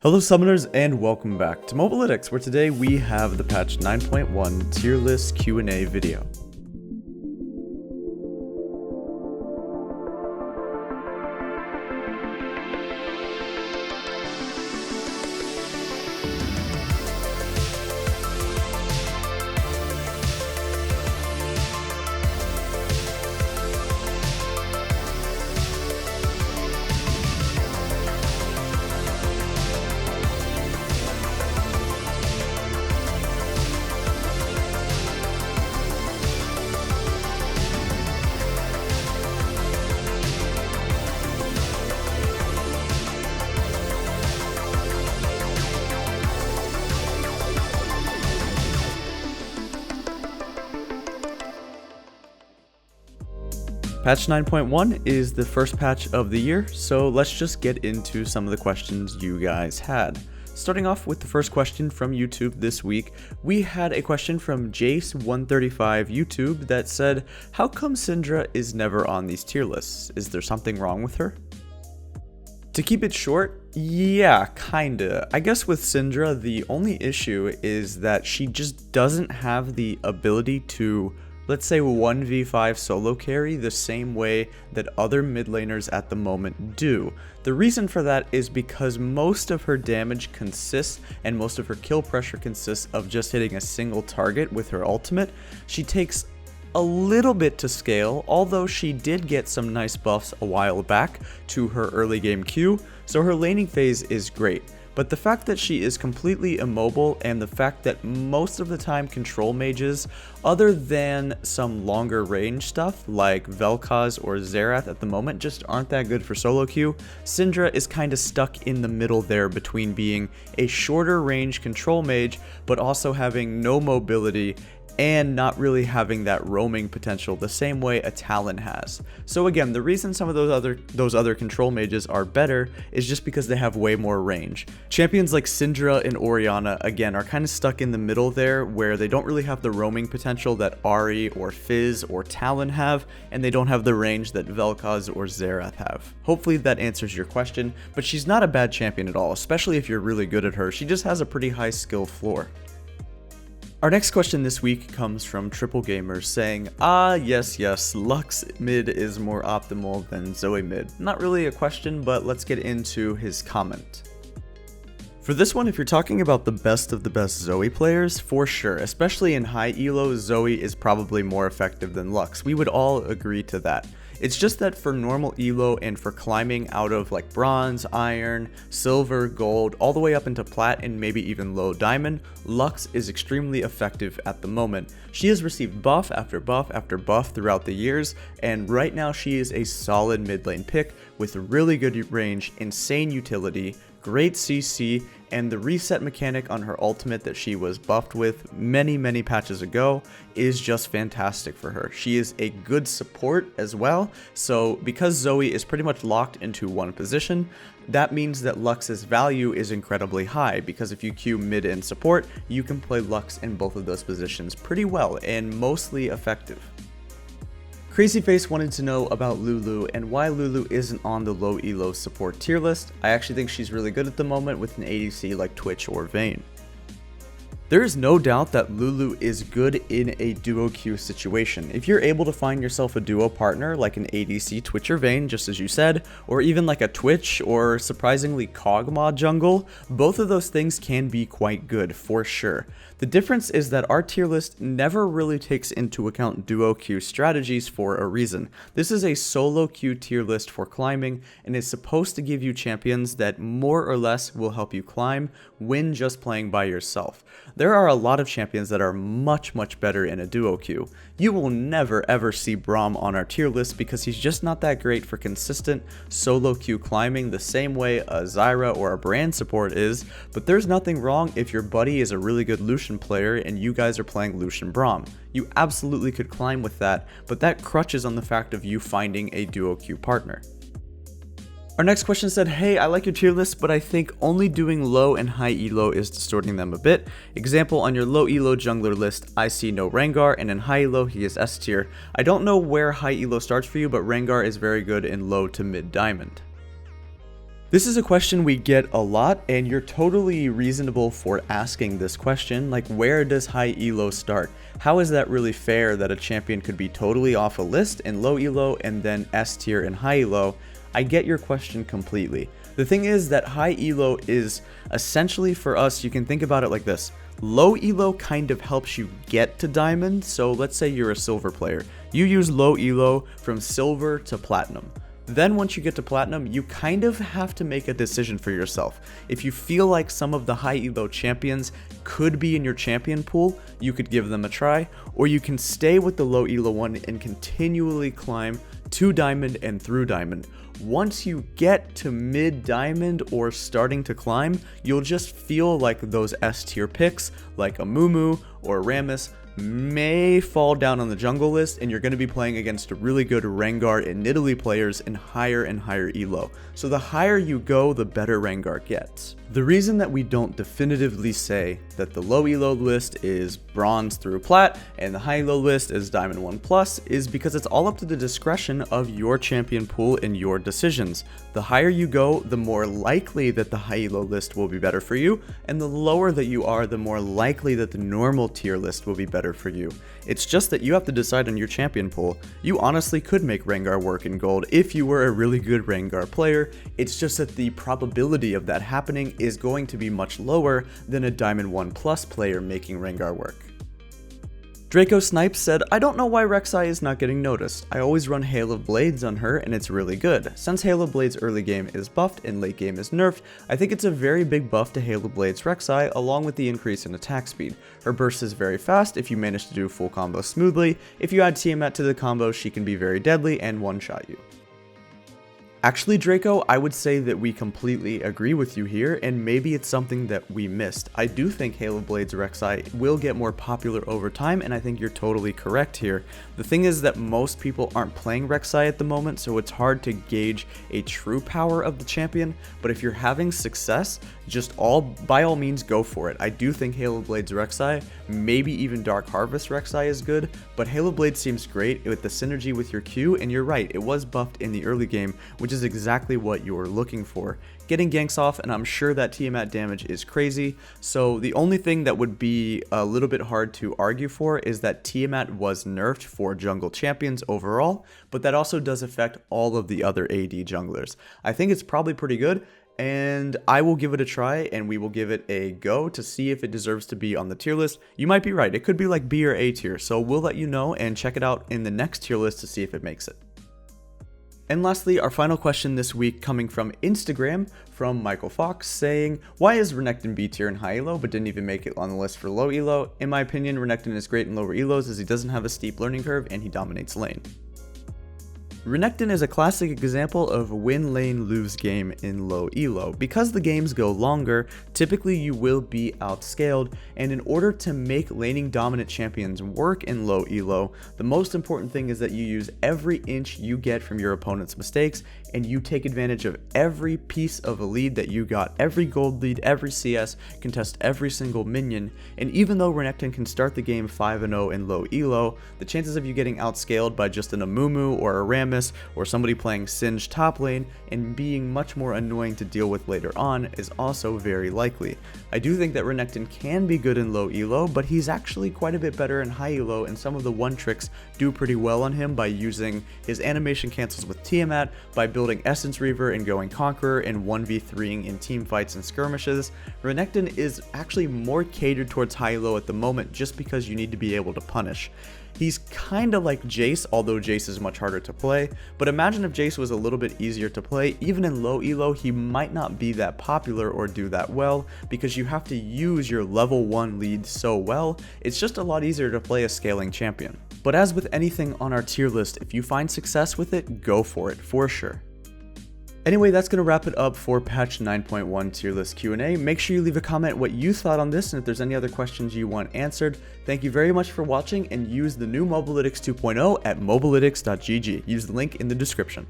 Hello summoners and welcome back to Mobalytics, where today we have the patch 9.1 tier list Q&A video. Patch 9.1 is the first patch of the year, so let's just get into some of the questions you guys had. Starting off with the first question from YouTube this week, we had a question from Jace135 YouTube that said, how come Syndra is never on these tier lists? Is there something wrong with her? To keep it short, yeah, kinda. I guess with Syndra, the only issue is that she just doesn't have the ability to, let's say, 1v5 solo carry the same way that other mid laners at the moment do. The reason for that is because most of her damage consists and most of her kill pressure consists of just hitting a single target with her ultimate. She takes a little bit to scale, although she did get some nice buffs a while back to her early game Q, so her laning phase is great. But the fact that she is completely immobile and the fact that most of the time control mages, other than some longer range stuff like Vel'Koz or Xerath at the moment, just aren't that good for solo queue, Syndra is kinda stuck in the middle there between being a shorter range control mage but also having no mobility and not really having that roaming potential the same way a Talon has. So again, the reason some of those other control mages are better is just because they have way more range. Champions like Syndra and Orianna, again, are kind of stuck in the middle there, where they don't really have the roaming potential that Ahri or Fizz or Talon have, and they don't have the range that Vel'Koz or Xerath have. Hopefully that answers your question, but she's not a bad champion at all, especially if you're really good at her. She just has a pretty high skill floor. Our next question this week comes from Triple Gamers saying, yes, Lux mid is more optimal than Zoe mid. Not really a question, but let's get into his comment. For this one, if you're talking about the best of the best Zoe players, for sure, especially in high elo, Zoe is probably more effective than Lux. We would all agree to that. It's just that for normal elo and for climbing out of like bronze, iron, silver, gold, all the way up into plat and maybe even low diamond, Lux is extremely effective at the moment. She has received buff after buff after buff throughout the years, and right now she is a solid mid lane pick with really good range, insane utility, great CC, and the reset mechanic on her ultimate that she was buffed with many patches ago is just fantastic for her. She is a good support as well, so because Zoe is pretty much locked into one position, that means that Lux's value is incredibly high, because if you queue mid and support, you can play Lux in both of those positions pretty well and mostly effective. Crazyface wanted to know about Lulu and why Lulu isn't on the low elo support tier list. I actually think she's really good at the moment with an ADC like Twitch or Vayne. There is no doubt that Lulu is good in a duo queue situation. If you're able to find yourself a duo partner like an ADC Twitch or Vayne, just as you said, or even like a Twitch or surprisingly Kog'Maw jungle, both of those things can be quite good for sure. The difference is that our tier list never really takes into account duo queue strategies for a reason. This is a solo queue tier list for climbing and is supposed to give you champions that more or less will help you climb when just playing by yourself. There are a lot of champions that are much better in a duo queue. You will never ever see Braum on our tier list because he's just not that great for consistent solo queue climbing the same way a Zyra or a Brand support is, but there's nothing wrong if your buddy is a really good Lucian player and you guys are playing Lucian Braum. You absolutely could climb with that, but that crutches on the fact of you finding a duo queue partner. Our next question said, hey, I like your tier list, but I think only doing low and high elo is distorting them a bit. Example, on your low elo jungler list, I see no Rengar, and in high elo, he is S tier. I don't know where high elo starts for you, but Rengar is very good in low to mid diamond. This is a question we get a lot, and you're totally reasonable for asking this question. Like, where does high elo start? How is that really fair that a champion could be totally off a list in low elo and then S tier in high elo? I get your question completely. The thing is that high elo is essentially, for us, you can think about it like this. Low elo kind of helps you get to diamond, so let's say you're a silver player. You use low elo from silver to platinum. Then once you get to platinum, you kind of have to make a decision for yourself. If you feel like some of the high elo champions could be in your champion pool, you could give them a try, or you can stay with the low elo one and continually climb to diamond and through diamond. Once you get to mid diamond or starting to climb, you'll just feel like those S tier picks like a Mumu or a Rammus may fall down on the jungle list, and you're going to be playing against really good Rengar and Nidalee players in higher and higher elo. So the higher you go, the better Rengar gets. The reason that we don't definitively say that the low elo list is bronze through plat and the high elo list is diamond 1+ is because it's all up to the discretion of your champion pool and your decisions. The higher you go, the more likely that the high elo list will be better for you, and the lower that you are, the more likely that the normal tier list will be better for you. It's just that you have to decide on your champion pool. You honestly could make Rengar work in gold if you were a really good Rengar player. It's just that the probability of that happening is going to be much lower than a diamond 1+ player making Rengar work. Draco Snipes said, I don't know why Rek'Sai is not getting noticed. I always run Hail of Blades on her and it's really good. Since Hail of Blades early game is buffed and late game is nerfed, I think it's a very big buff to Hail of Blades Rek'Sai along with the increase in attack speed. Her burst is very fast if you manage to do full combo smoothly. If you add Tiamat to the combo, she can be very deadly and one-shot you. Actually, Draco, I would say that we completely agree with you here, and maybe it's something that we missed. I do think Hail of Blades Rek'Sai will get more popular over time, and I think you're totally correct here. The thing is that most people aren't playing Rek'Sai at the moment, so it's hard to gauge a true power of the champion, but if you're having success, by all means go for it. I do think Hail of Blades Rek'Sai, maybe even Dark Harvest Rek'Sai is good, but Hail of Blades seems great with the synergy with your Q, and you're right, it was buffed in the early game, which is exactly what you're looking for. Getting ganks off, and I'm sure that Tiamat damage is crazy, so the only thing that would be a little bit hard to argue for is that Tiamat was nerfed for jungle champions overall, but that also does affect all of the other AD junglers. I think it's probably pretty good, and I will give it a try, and we will give it a go to see if it deserves to be on the tier list. You might be right, it could be like B or A tier, so we'll let you know and check it out in the next tier list to see if it makes it. And lastly, our final question this week coming from Instagram from Michael Fox saying, why is Renekton B tier in high elo but didn't even make it on the list for low elo? In my opinion, Renekton is great in lower elos as he doesn't have a steep learning curve and he dominates lane. Renekton is a classic example of win lane lose game in low elo. Because the games go longer, typically you will be outscaled, and in order to make laning dominant champions work in low elo, the most important thing is that you use every inch you get from your opponent's mistakes, and you take advantage of every piece of a lead that you got, every gold lead, every CS, contest every single minion, and even though Renekton can start the game 5-0 in low elo, the chances of you getting outscaled by just an Amumu or a Rammus or somebody playing Singed top lane and being much more annoying to deal with later on is also very likely. I do think that Renekton can be good in low elo, but he's actually quite a bit better in high elo, and some of the one tricks do pretty well on him by using his animation cancels with Tiamat, by building Essence Reaver and going Conqueror and 1v3ing in team fights and skirmishes. Renekton is actually more catered towards high elo at the moment just because you need to be able to punish. He's kinda like Jace, although Jace is much harder to play, but imagine if Jace was a little bit easier to play. Even in low elo, he might not be that popular or do that well, because you have to use your level 1 lead so well, it's just a lot easier to play a scaling champion. But as with anything on our tier list, if you find success with it, go for it, for sure. Anyway, that's going to wrap it up for patch 9.1 tier list Q&A. Make sure you leave a comment what you thought on this, and if there's any other questions you want answered. Thank you very much for watching, and use the new Mobalytics 2.0 at mobalytics.gg. Use the link in the description.